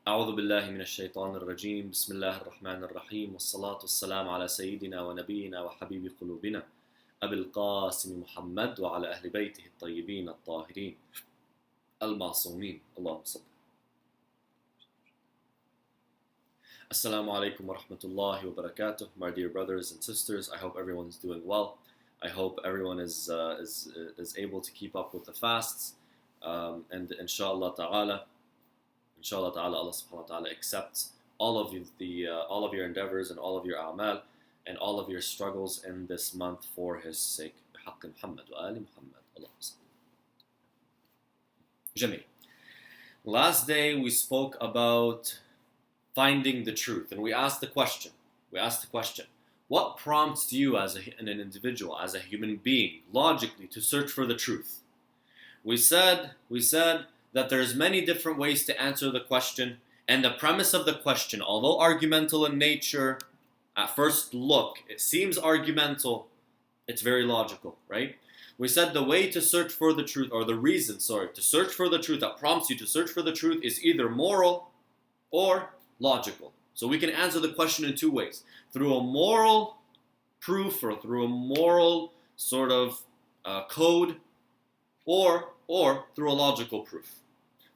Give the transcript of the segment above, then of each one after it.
أعوذ بالله من الشيطان الرجيم بسم الله الرحمن الرحيم والصلاة والسلام على سيدنا ونبينا وحبيب قلوبنا أبي القاسم محمد وعلى أهل بيته الطيبين الطاهرين المعصومين اللهم صل. Assalamu alaikum wa rahmatullahi wa barakatuh. My dear brothers and sisters, I hope everyone's doing well. I hope everyone is able to keep up with the fasts, and inshallah ta'ala, Allah subhanahu wa ta'ala accepts all of your endeavors and all of your a'mal and all of your struggles in this month for His sake. بحق Muhammad wa ali Muhammad. Allahumma salli. Jameel. Last day we spoke about finding the truth, and we asked the question. What prompts you as an individual, as a human being, logically to search for the truth? We said that there's many different ways to answer the question, and the premise of the question, although argumental in nature, at first look, it seems argumental, it's very logical, right? We said the way to search for the truth, or the reason, to search for the truth, that prompts you to search for the truth is either moral or logical. So we can answer the question in two ways. Through a moral proof or through a moral sort of code, or through a logical proof.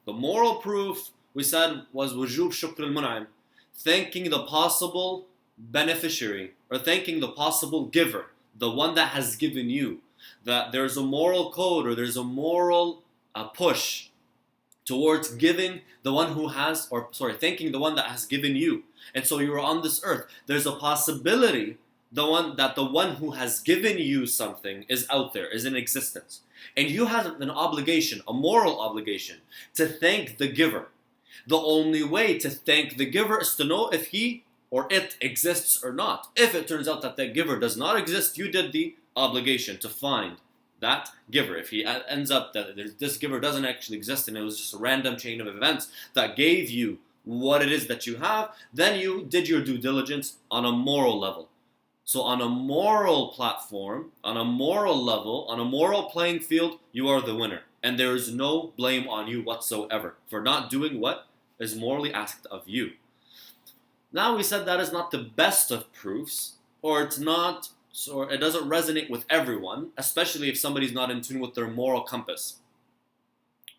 The moral proof, we said, was wujub shukr al-mun'im, thanking the possible beneficiary, or thanking the possible giver, the one that has given you. That there's a moral code, or there's a moral push towards giving the one who has, thanking the one that has given you. And so you are on this earth. There's a possibility that the one who has given you something is out there, is in existence. And you have an obligation, a moral obligation, to thank the giver. The only way to thank the giver is to know if he or it exists or not. If it turns out that that giver does not exist, you did the obligation to find that giver. If he ends up that this giver doesn't actually exist and it was just a random chain of events that gave you what it is that you have, then you did your due diligence on a moral level. So on a moral platform, on a moral level, on a moral playing field, you are the winner. And there is no blame on you whatsoever for not doing what is morally asked of you. Now we said that is not the best of proofs, or it doesn't resonate with everyone, especially if somebody's not in tune with their moral compass.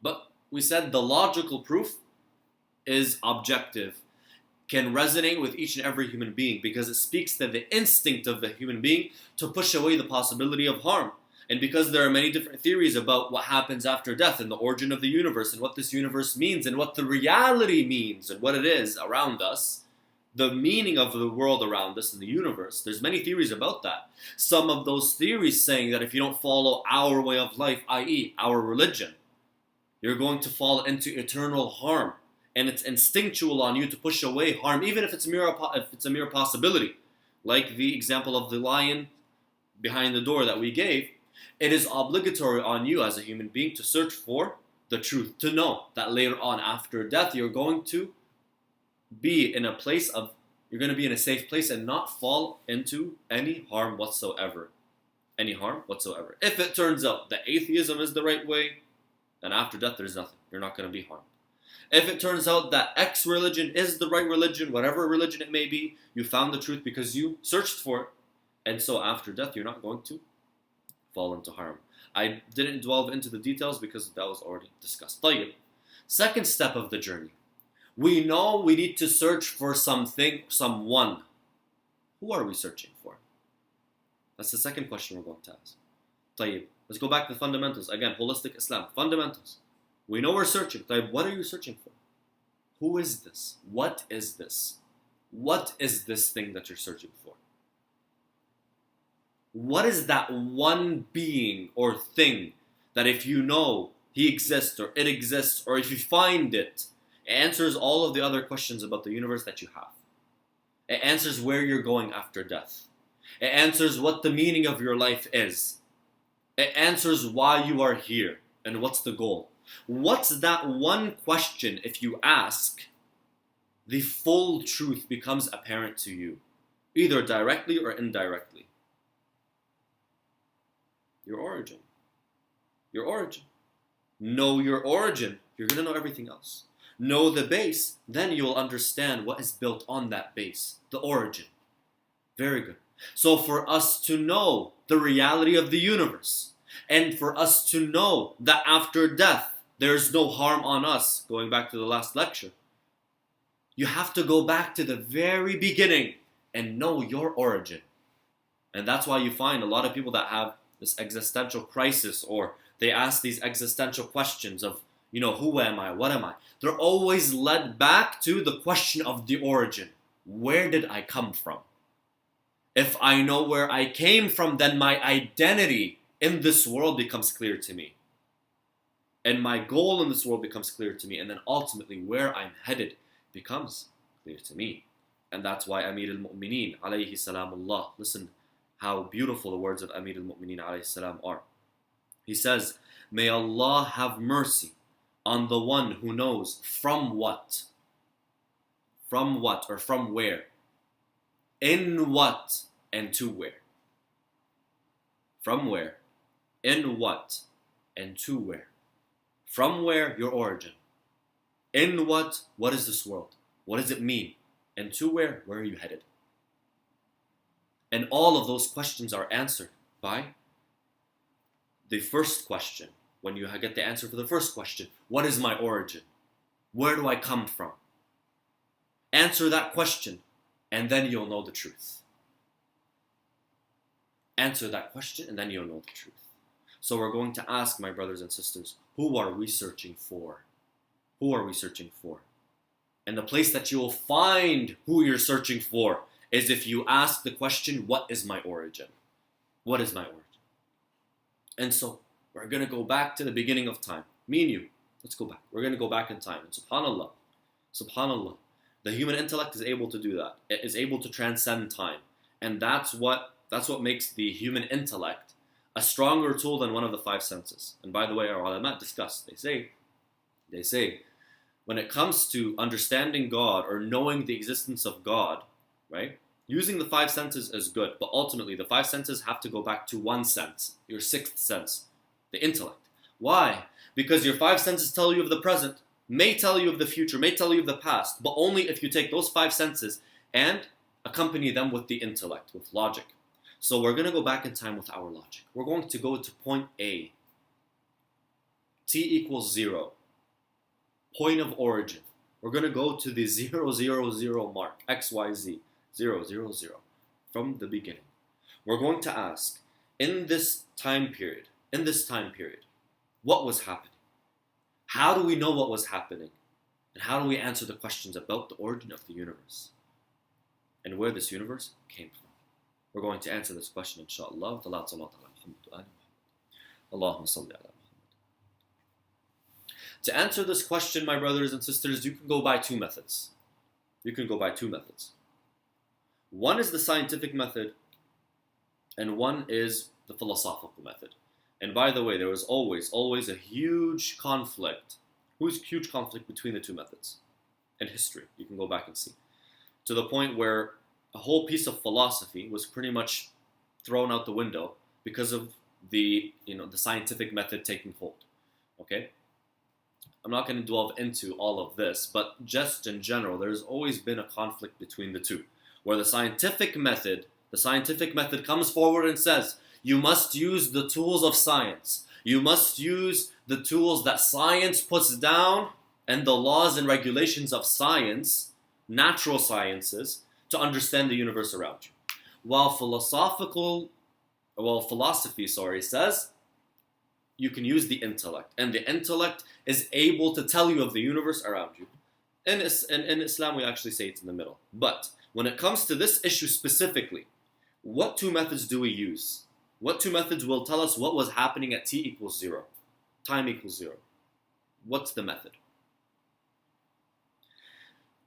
But we said the logical proof is objective, can resonate with each and every human being, because it speaks to the instinct of the human being to push away the possibility of harm. And because there are many different theories about what happens after death and the origin of the universe and what this universe means and what the reality means and what it is around us, the meaning of the world around us and the universe, there's many theories about that. Some of those theories saying that if you don't follow our way of life, i.e. our religion, you're going to fall into eternal harm. And it's instinctual on you to push away harm, even if it's a mere possibility. Like the example of the lion behind the door that we gave, it is obligatory on you as a human being to search for the truth, to know that later on after death you're going to be in a safe place and not fall into any harm whatsoever. If it turns out that atheism is the right way, then after death there's nothing. You're not going to be harmed. If it turns out that X religion is the right religion, whatever religion it may be, you found the truth because you searched for it. And so after death, you're not going to fall into harm. I didn't delve into the details because that was already discussed. طيب. Second step of the journey. We know we need to search for something, someone. Who are we searching for? That's the second question we're going to ask. طيب. Let's go back to the fundamentals. Again, holistic Islam. Fundamentals. We know we're searching. What are you searching for? Who is this? What is this? What is this thing that you're searching for? What is that one being or thing that if you know he exists or it exists, or if you find it, it answers all of the other questions about the universe that you have. It answers where you're going after death. It answers what the meaning of your life is. It answers why you are here and what's the goal. What's that one question, if you ask, the full truth becomes apparent to you, either directly or indirectly? Your origin. Your origin. Know your origin, you're going to know everything else. Know the base, then you will understand what is built on that base, the origin. Very good. So for us to know the reality of the universe, and for us to know that after death, there's no harm on us, going back to the last lecture, you have to go back to the very beginning and know your origin. And that's why you find a lot of people that have this existential crisis, or they ask these existential questions of, who am I? What am I? They're always led back to the question of the origin. Where did I come from? If I know where I came from, then my identity in this world becomes clear to me. And my goal in this world becomes clear to me. And then ultimately where I'm headed becomes clear to me. And that's why Amir al-Mu'mineen, alayhi salamullah, listen how beautiful the words of Amir al-Mu'mineen, alayhi salam, are. He says, may Allah have mercy on the one who knows from what, or from where, in what, and to where. From where, in what, and to where. From where, your origin. In what is this world? What does it mean? And to where are you headed? And all of those questions are answered by the first question. When you get the answer for the first question, what is my origin? Where do I come from? Answer that question, and then you'll know the truth. Answer that question, and then you'll know the truth. So we're going to ask, my brothers and sisters, who are we searching for? Who are we searching for? And the place that you will find who you're searching for is if you ask the question, what is my origin? What is my origin? And so, we're going to go back to the beginning of time. Me and you, let's go back. We're going to go back in time. And subhanallah, the human intellect is able to do that. It is able to transcend time. And that's what makes the human intellect a stronger tool than one of the five senses. And by the way, our ulama discuss. They say, when it comes to understanding God or knowing the existence of God, right? Using the five senses is good, but ultimately the five senses have to go back to one sense, your sixth sense, the intellect. Why? Because your five senses tell you of the present, may tell you of the future, may tell you of the past, but only if you take those five senses and accompany them with the intellect, with logic. So we're going to go back in time with our logic. We're going to go to point A. T equals 0. Point of origin. We're going to go to the 0, 0, 0 mark. X, Y, Z. 0, 0, 0. From the beginning. We're going to ask, in this time period, what was happening? How do we know what was happening? And how do we answer the questions about the origin of the universe? And where this universe came from? We're going to answer this question, inshaAllah. Allahumma salli ala Muhammad. To answer this question, my brothers and sisters, you can go by two methods. One is the scientific method, and one is the philosophical method. And by the way, there was always a huge conflict. Huge conflict between the two methods in history. You can go back and see. To the point where a whole piece of philosophy was pretty much thrown out the window because of the scientific method taking hold. Okay? I'm not going to delve into all of this, but just in general, there's always been a conflict between the two, where the scientific method comes forward and says, you must use the tools of science. You must use the tools that science puts down and the laws and regulations of science, natural sciences, to understand the universe around you. While philosophy says you can use the intellect, and the intellect is able to tell you of the universe around you. In Islam, we actually say it's in the middle. But when it comes to this issue specifically, what two methods do we use? What two methods will tell us what was happening at t equals 0? Time equals 0. What's the method?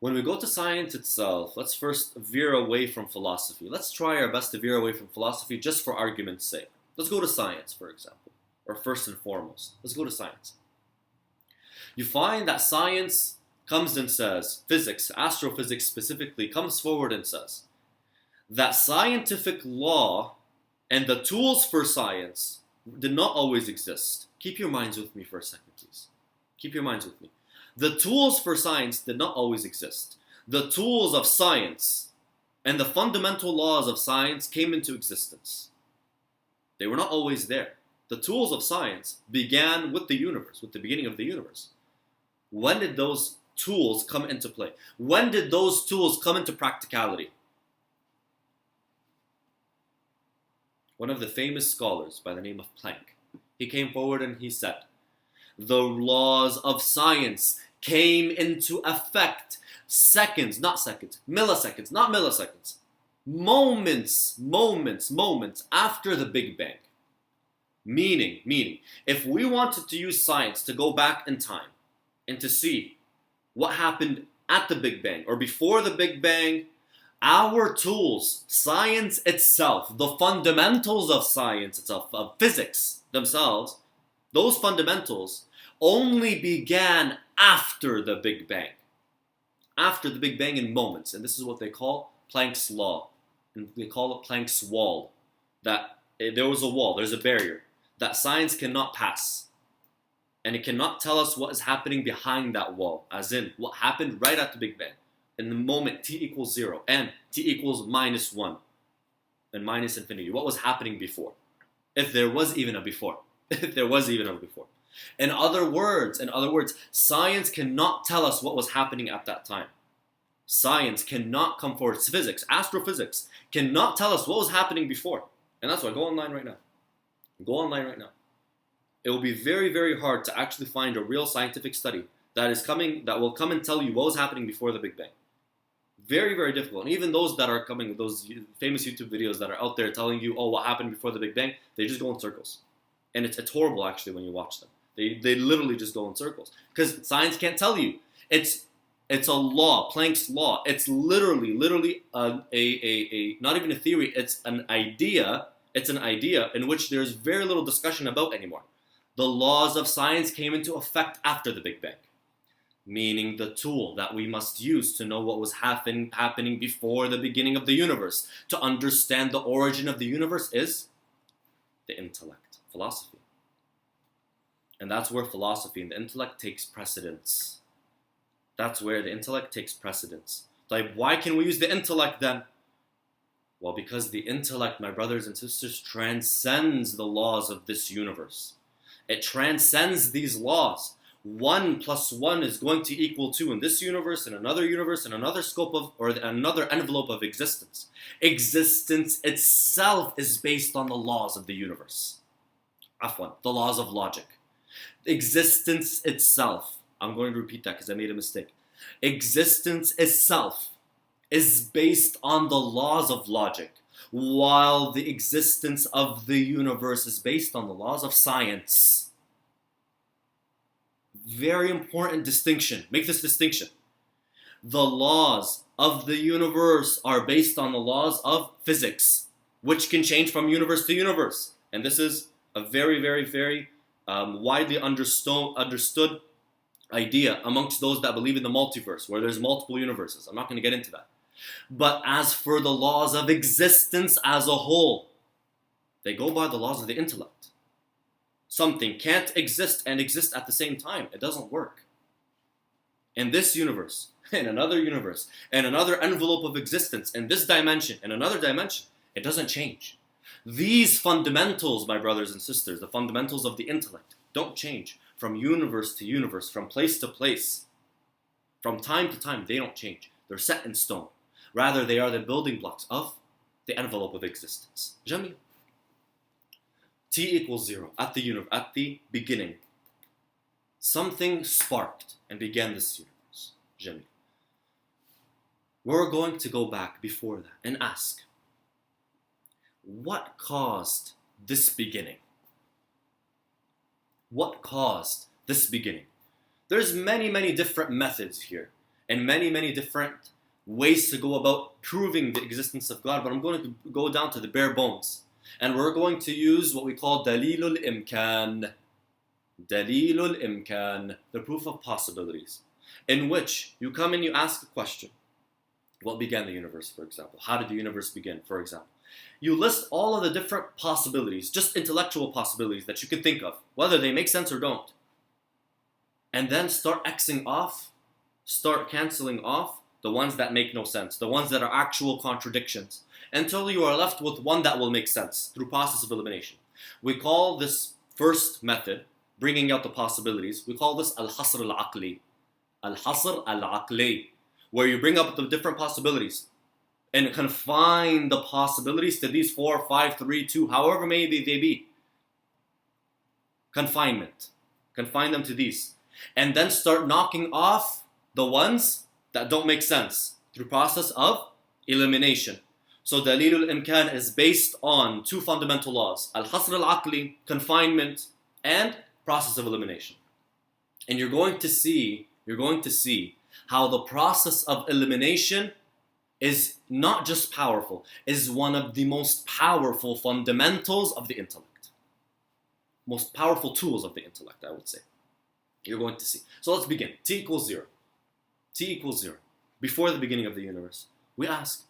When we go to science itself, let's first veer away from philosophy. Let's try our best to veer away from philosophy just for argument's sake. Let's go to science, for example. Or first and foremost, let's go to science. You find that science comes and says, physics, astrophysics specifically, comes forward and says that scientific law and the tools for science did not always exist. Keep your minds with me for a second, please. Keep your minds with me. The tools for science did not always exist. The tools of science and the fundamental laws of science came into existence. They were not always there. The tools of science began with the universe, with the beginning of the universe. When did those tools come into play? When did those tools come into practicality? One of the famous scholars by the name of Planck, he came forward and he said, the laws of science came into effect seconds, not seconds, milliseconds, not milliseconds, moments after the Big Bang. Meaning, if we wanted to use science to go back in time and to see what happened at the Big Bang or before the Big Bang, our tools, science itself, the fundamentals of science itself, of physics themselves, those fundamentals only began after the Big Bang. After the Big Bang in moments. And this is what they call Planck's law. And they call it Planck's wall. That there was a wall, there's a barrier that science cannot pass. And it cannot tell us what is happening behind that wall. As in, what happened right at the Big Bang. In the moment t equals 0 and t equals -1 and minus infinity. What was happening before? If there was even a before. If there was even a before. In other words, science cannot tell us what was happening at that time. Science cannot come forward. Physics, astrophysics, cannot tell us what was happening before. And that's why, go online right now. Go online right now. It will be very, very hard to actually find a real scientific study that will come and tell you what was happening before the Big Bang. Very, very difficult. And even those that are coming, those famous YouTube videos that are out there telling you, oh, what happened before the Big Bang, they just go in circles. And it's horrible, actually, when you watch them. They literally just go in circles. Because science can't tell you. It's a law, Planck's law. It's literally not even a theory, it's an idea. It's an idea in which there's very little discussion about anymore. The laws of science came into effect after the Big Bang. Meaning the tool that we must use to know what was happening before the beginning of the universe, to understand the origin of the universe, is the intellect, philosophy. And that's where philosophy and the intellect takes precedence. That's where the intellect takes precedence. Like, why can we use the intellect then? Well, because the intellect, my brothers and sisters, transcends the laws of this universe. It transcends these laws. 1 + 1 is going to equal 2 in this universe, in another scope of, or another envelope of existence. Existence itself is based on the laws of the universe. Afwan, the laws of logic. Existence itself, I'm going to repeat that because I made a mistake. Existence itself is based on the laws of logic, while the existence of the universe is based on the laws of science. Very important distinction. Make this distinction. The laws of the universe are based on the laws of physics, which can change from universe to universe. And this is a very, very, very widely understood idea amongst those that believe in the multiverse, where there's multiple universes. I'm not going to get into that. But as for the laws of existence as a whole, they go by the laws of the intellect. Something can't exist and exist at the same time. It doesn't work. In this universe, in another universe, in another envelope of existence, in this dimension, in another dimension, it doesn't change. These fundamentals, my brothers and sisters, the fundamentals of the intellect, don't change from universe to universe, from place to place. From time to time, they don't change. They're set in stone. Rather, they are the building blocks of the envelope of existence. Jamil. T equals 0 at the beginning. Something sparked and began this universe. Jamil. We're going to go back before that and ask, what caused this beginning? What caused this beginning? There's many, many different methods here and many, many different ways to go about proving the existence of God, but I'm going to go down to the bare bones. And we're going to use what we call Dalilul Imkan. Dalilul Imkan, the proof of possibilities, in which you come and you ask a question. What began the universe, for example? How did the universe begin, for example? You list all of the different possibilities, just intellectual possibilities that you could think of, whether they make sense or don't. and then start Xing off, start canceling off the ones that make no sense, the ones that are actual contradictions, until you are left with one that will make sense through process of elimination. We call this first method, bringing out the possibilities, we call this al-hasr al-aqli. Al-hasr al-aqli, where you bring up the different possibilities and confine the possibilities to these 4, 5, 3, 2, however many they be. Confinement. Confine them to these. And then start knocking off the ones that don't make sense through process of elimination. So Dalilul Imkan is based on two fundamental laws. Al-Hasr al-Aqli, confinement, and process of elimination. And you're going to see how the process of elimination is not just powerful, is one of the most powerful fundamentals of the intellect. Most powerful tools of the intellect, I would say. You're going to see. So let's begin. T equals 0. T equals 0. Before the beginning of the universe, we ask,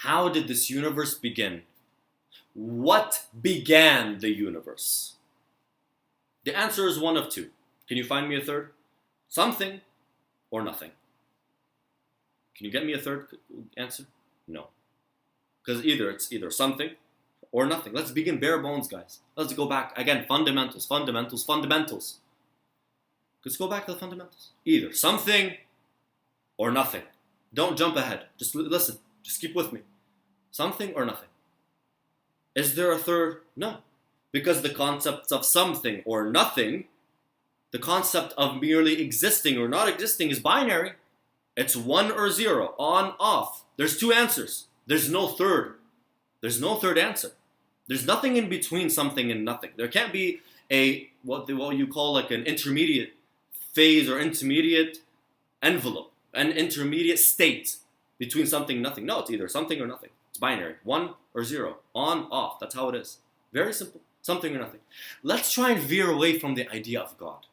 how did this universe begin? What began the universe? The answer is one of two. Can you find me a third? Something or nothing. Can you get me a third answer? No. Because it's either something or nothing. Let's begin bare bones, guys. Let's go back. Again, fundamentals. Let's go back to the fundamentals. Either something or nothing. Don't jump ahead. Just listen. Just keep with me. Something or nothing. Is there a third? No. Because the concept of something or nothing, the concept of merely existing or not existing is binary. It's 1 or 0, on, off. There's two answers. There's no third. There's no third answer. There's nothing in between something and nothing. There can't be a what you call like an intermediate phase or intermediate envelope, an intermediate state between something and nothing. No, it's either something or nothing. It's binary. 1 or 0. On, off. That's how it is. Very simple. Something or nothing. Let's try and veer away from the idea of God.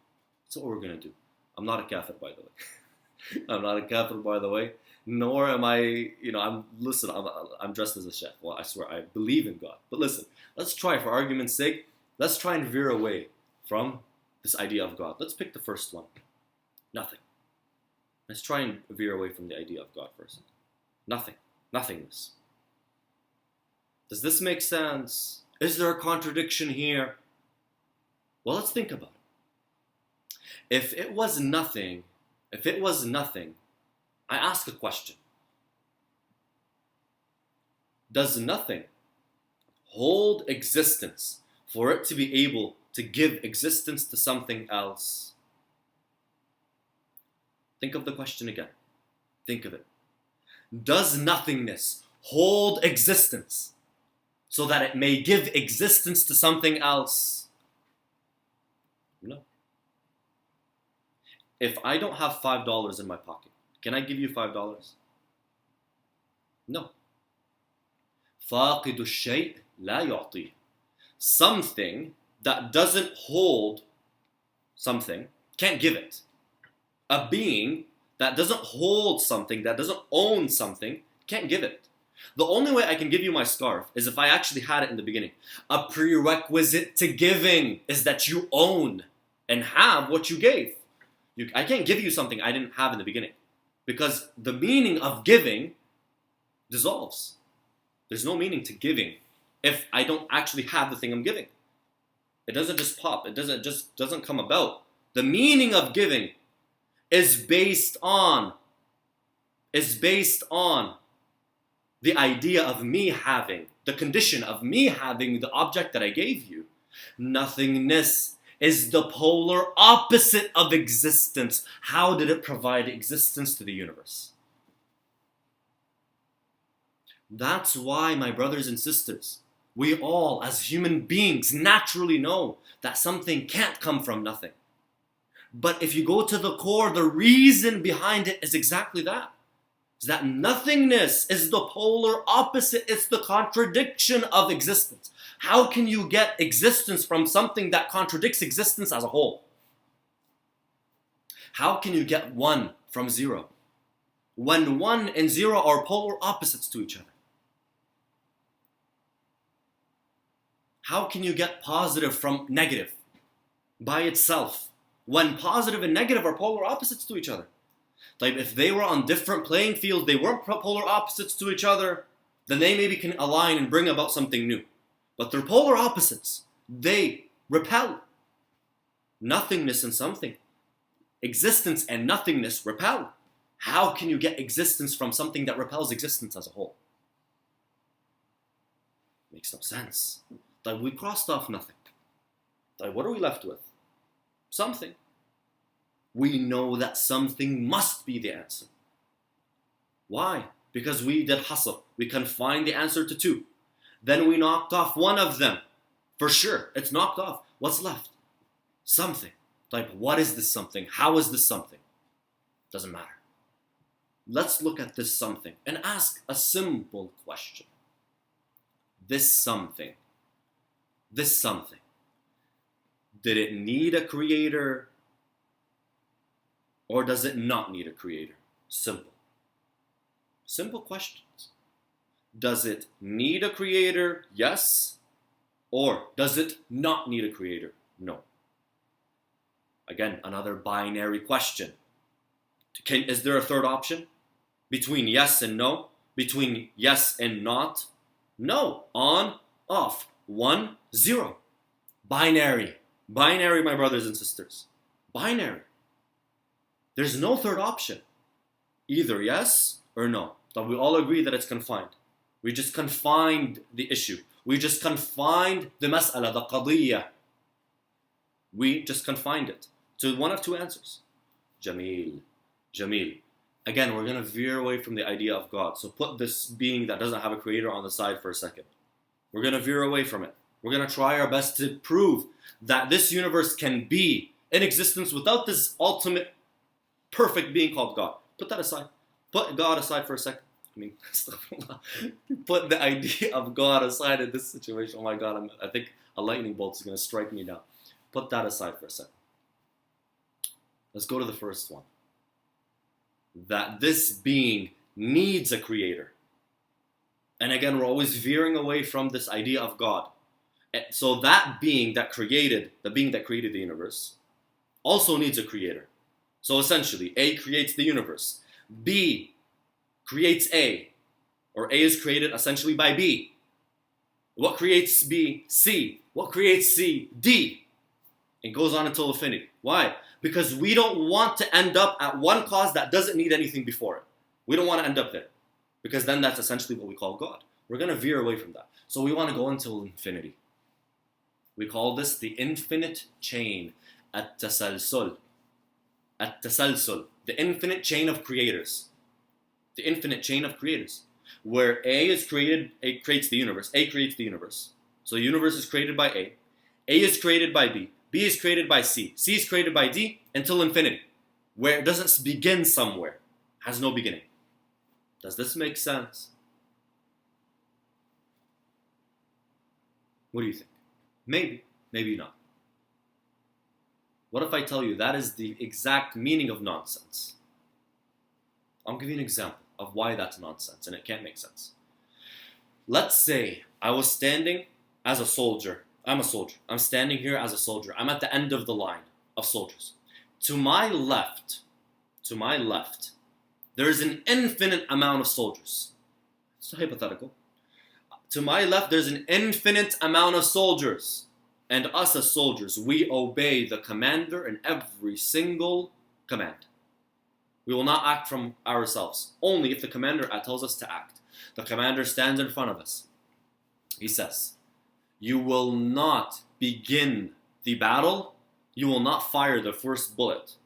That's what we're going to do. I'm not a kafir, by the way. I'm not a kafir, by the way. Nor am I, I'm dressed as a sheikh. Well, I swear, I believe in God. But listen, let's try, for argument's sake, let's try and veer away from this idea of God. Let's pick the first one. Nothing. Let's try and veer away from the idea of God first. Nothing. Nothingness. Does this make sense? Is there a contradiction here? Well, let's think about it. If it was nothing, I ask a question. Does nothing hold existence for it to be able to give existence to something else? Think of the question again. Think of it. Does nothingness hold existence so that it may give existence to something else? No. If I don't have $5 in my pocket, can I give you $5? No. فاقد الشيء لا يعطيه. Something that doesn't hold something can't give it. A being that doesn't hold something, that doesn't own something, can't give it. The only way I can give you my scarf is if I actually had it in the beginning. A prerequisite to giving is that you own and have what you gave. I can't give you something I didn't have in the beginning, because the meaning of giving dissolves. There's no meaning to giving if I don't actually have the thing I'm giving. It doesn't just pop. It doesn't come about. The meaning of giving is based on the idea of me having, the condition of me having the object that I gave you. Nothingness is the polar opposite of existence. How did it provide existence to the universe? That's why, my brothers and sisters, we all, as human beings, naturally know that something can't come from nothing. But if you go to the core, the reason behind it is exactly that. Is that nothingness is the polar opposite. It's the contradiction of existence. How can you get existence from something that contradicts existence as a whole? How can you get 1 from 0? When 1 and 0 are polar opposites to each other. How can you get positive from negative by itself when positive and negative are polar opposites to each other. Like if they were on different playing fields, they weren't polar opposites to each other, then they maybe can align and bring about something new. But they're polar opposites. They repel. Nothingness and something. Existence and nothingness repel. How can you get existence from something that repels existence as a whole? Makes no sense. Like we crossed off nothing. Like what are we left with? Something. We know that something must be the answer. Why? Because we did hasr. We confined the answer to two. Then we knocked off one of them. For sure, it's knocked off. What's left? Something. Like, what is this something? How is this something? Doesn't matter. Let's look at this something and ask a simple question. This something. Did it need a creator? Or does it not need a creator? Simple. Simple questions. Does it need a creator? Yes. Or does it not need a creator? No. Again, another binary question. Is there a third option? Between yes and no? Between yes and not? No. On, off. 1, 0. Binary. Binary, my brothers and sisters. Binary. There's no third option. Either yes or no. But we all agree that it's confined. We just confined the issue. We just confined the mas'ala, the qadiyya. We just confined it to one of two answers. Jameel. Jameel. Again, we're going to veer away from the idea of God. So put this being that doesn't have a creator on the side for a second. We're going to veer away from it. We're going to try our best to prove that this universe can be in existence without this ultimate perfect being called God. Put that aside. Put God aside for a second. Put the idea of God aside in this situation. Oh my God, I think a lightning bolt is going to strike me down. Put that aside for a second. Let's go to the first one. That this being needs a creator. And again, we're always veering away from this idea of God. So that being that created, the being that created the universe, also needs a creator. So essentially, A creates the universe. B creates A. Or A is created essentially by B. What creates B? C. What creates C? D. It goes on until infinity. Why? Because we don't want to end up at one cause that doesn't need anything before it. We don't want to end up there. Because then that's essentially what we call God. We're going to veer away from that. So we want to go until infinity. We call this the infinite chain. At-tasalsul. At-tasalsul. The infinite chain of creators. The infinite chain of creators. Where A is created, A creates the universe. A creates the universe. So the universe is created by A. A is created by B. B is created by C. C is created by D until infinity. Where it doesn't begin somewhere. Has no beginning. Does this make sense? What do you think? Maybe. Maybe not. What if I tell you that is the exact meaning of nonsense? I'll give you an example of why that's nonsense and it can't make sense. Let's say I was standing as a soldier. I'm a soldier. I'm standing here as a soldier. I'm at the end of the line of soldiers. To my left, there is an infinite amount of soldiers. It's hypothetical. To my left, there's an infinite amount of soldiers. And us as soldiers, we obey the commander in every single command. We will not act from ourselves, only if the commander tells us to act. The commander stands in front of us. He says, you will not begin the battle, you will not fire the first bullet,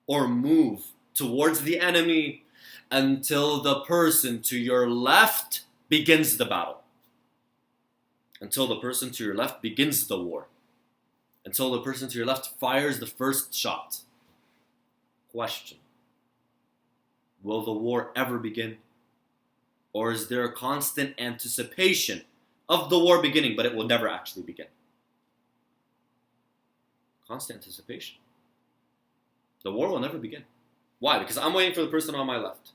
or move towards the enemy until the person to your left begins the battle. Until the person to your left begins the war. Until the person to your left fires the first shot. Question. Will the war ever begin? Or is there a constant anticipation of the war beginning, but it will never actually begin? Constant anticipation. The war will never begin. Why? Because I'm waiting for the person on my left.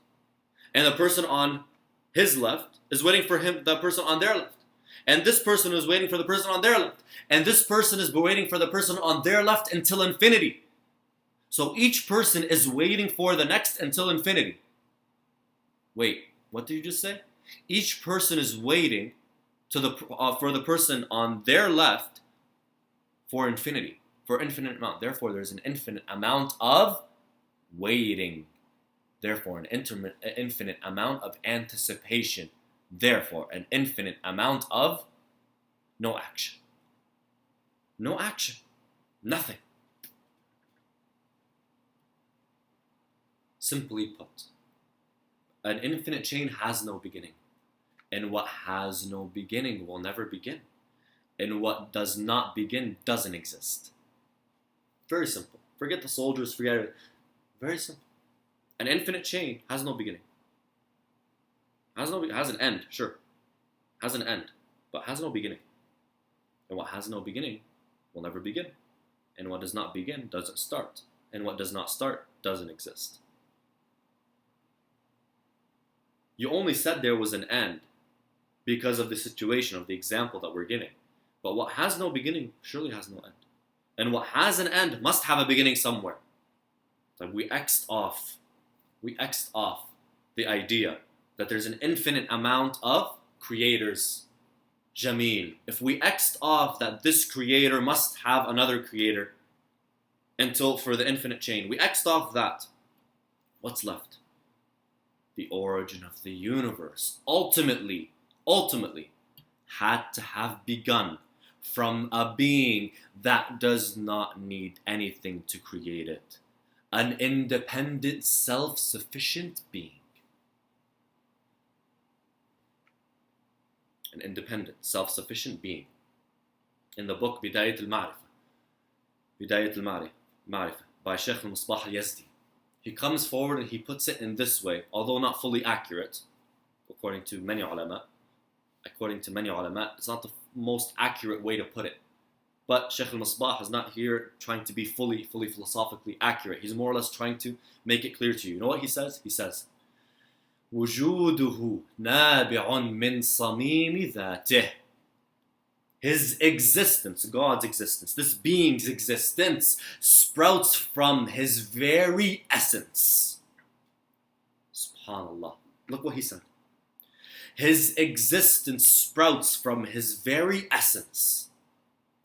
And the person on his left is waiting for the person on their left. And this person is waiting for the person on their left. And this person is waiting for the person on their left until infinity. So each person is waiting for the next until infinity. Wait, what did you just say? Each person is waiting for the person on their left for infinity, for infinite amount. Therefore, there's an infinite amount of waiting. Therefore, an infinite amount of anticipation. Therefore, an infinite amount of no action. No action. Nothing. Simply put, an infinite chain has no beginning. And what has no beginning will never begin. And what does not begin doesn't exist. Very simple. Forget the soldiers, forget it. Very simple. An infinite chain has no beginning. Has an end, sure. Has an end, but has no beginning. And what has no beginning will never begin. And what does not begin doesn't start. And what does not start doesn't exist. You only said there was an end because of the situation, of the example that we're giving. But what has no beginning surely has no end. And what has an end must have a beginning somewhere. Like we X'd off the idea that there's an infinite amount of creators. Jameel. If we X'd off that this creator must have another creator until for the infinite chain, we X'd off that. What's left? The origin of the universe ultimately had to have begun from a being that does not need anything to create it. An independent, self-sufficient being. An independent, self-sufficient being. In the book Bidayat al-Ma'rifah by Shaykh al-Yazdi, he comes forward and he puts it in this way, although not fully accurate, according to many ulama, it's not the most accurate way to put it. But Shaykh al-Misbah is not here trying to be fully philosophically accurate. He's more or less trying to make it clear to you. You know what he says? He says, وجوده نابع من صميم ذاته. His existence, God's existence, this being's existence sprouts from his very essence. SubhanAllah. Look what he said. His existence sprouts from his very essence.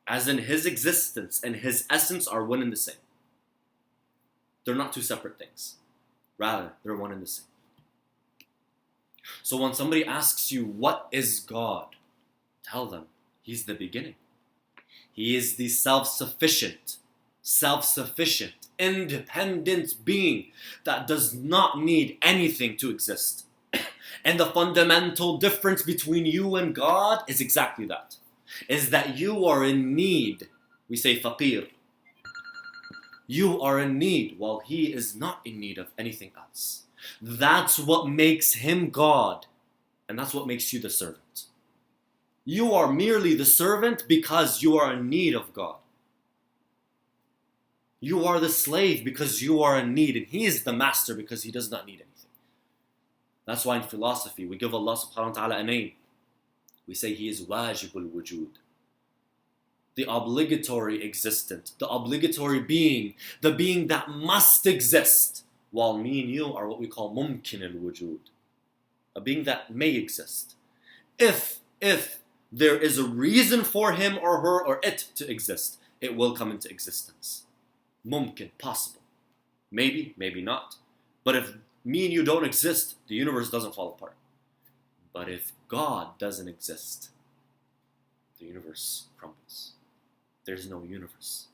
As in his existence and his essence are one and the same. They're not two separate things. Rather, they're one and the same. So when somebody asks you, what is God? Tell them, He's the beginning. He is the self-sufficient, independent being that does not need anything to exist. And the fundamental difference between you and God is exactly that. Is that you are in need. We say faqir. You are in need while He is not in need of anything else. That's what makes Him God. And that's what makes you the servant. You are merely the servant because you are in need of God. You are the slave because you are in need. And He is the master because He does not need anything. That's why in philosophy we give Allah subhanahu wa ta'ala a name. We say He is wajibul wujud. The obligatory existent, the obligatory being, the being that must exist. While me and you are what we call mumkin al-wujud. A being that may exist. If there is a reason for him or her or it to exist, it will come into existence. Mumkin, possible. Maybe, maybe not. But if me and you don't exist, the universe doesn't fall apart. But if God doesn't exist, the universe crumbles. There's no universe.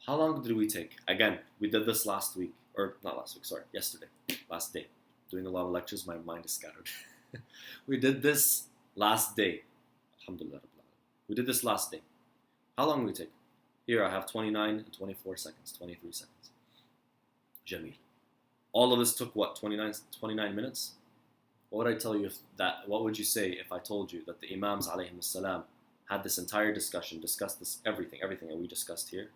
How long did we take? Again, we did this last week. Or not last week, sorry, yesterday. Last day. Doing a lot of lectures, my mind is scattered. We did this last day. Alhamdulillah. We did this last day. How long did we take? Here I have 29 and 24 seconds, 23 seconds. Jameel. All of this took what, 29 minutes? What would I tell you what would you say if I told you that the Imams alayhim salam had this entire discussion, discussed this everything that we discussed here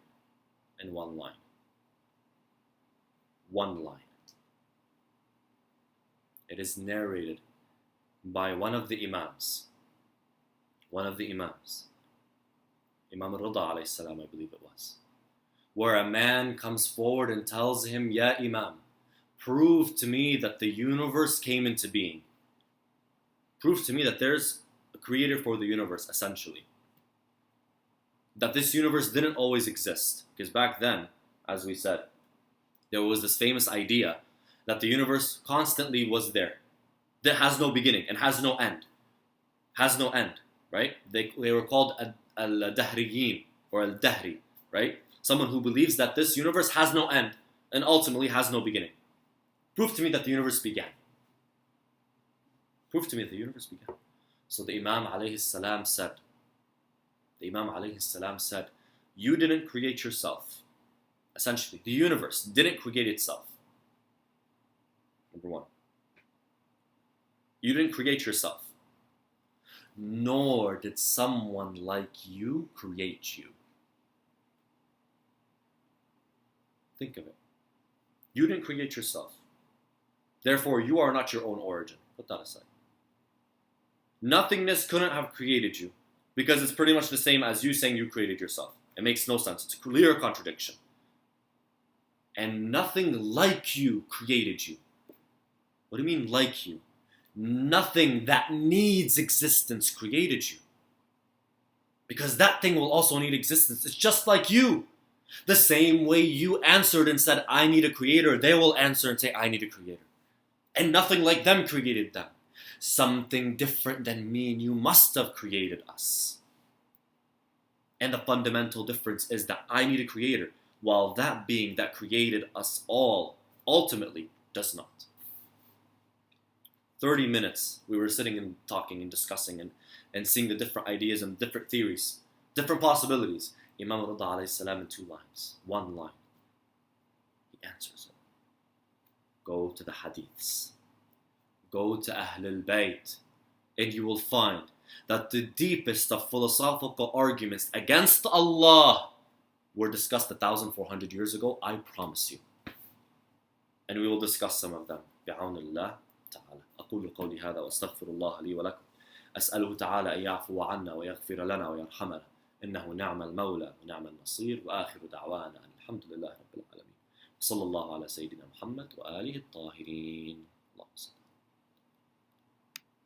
in one line. One line. It is narrated by one of the Imams. Imam al-Rida alayhi salam, I believe it was. where a man comes forward and tells him, Ya Imam, prove to me that the universe came into being. Prove to me that there's a creator for the universe, essentially. That this universe didn't always exist. Because back then, as we said, there was this famous idea that the universe constantly was there. That has no beginning and has no end. Has no end, right? They were called al-Dahriyin or al-Dahri, right? Someone who believes that this universe has no end and ultimately has no beginning. Prove to me that the universe began. Prove to me that the universe began. So the Imam alayhi salam said, you didn't create yourself. Essentially, the universe didn't create itself. Number one. You didn't create yourself. Nor did someone like you create you. Think of it. You didn't create yourself. Therefore, you are not your own origin. Put that aside. Nothingness couldn't have created you because it's pretty much the same as you saying you created yourself. It makes no sense. It's a clear contradiction. And nothing like you created you. What do you mean like you? Nothing that needs existence created you. Because that thing will also need existence. It's just like you. The same way you answered and said, I need a creator, they will answer and say, I need a creator. And nothing like them created them. Something different than me and you must have created us. And the fundamental difference is that I need a creator, while that being that created us all ultimately does not. 30 minutes we were sitting and talking and discussing and seeing the different ideas and different theories, different possibilities. Imam Rida alayhi salam in 2 lines, 1 line. He answers it. Go to the hadiths. Go to Ahl al-Bayt. And you will find that the deepest of philosophical arguments against Allah were discussed 1,400 years ago, I promise you. And we will discuss some of them. بعون الله تعالى. أقول قولي هذا وأستغفر الله لي ولكم. أسأله تعالى أن يعفو عنا ويغفر لنا ويرحمنا. إنه نعم المولى ونعم النصير وآخر دعوانا الحمد لله رب العالمين. صلى الله على سيدنا محمد وآله الطاهرين.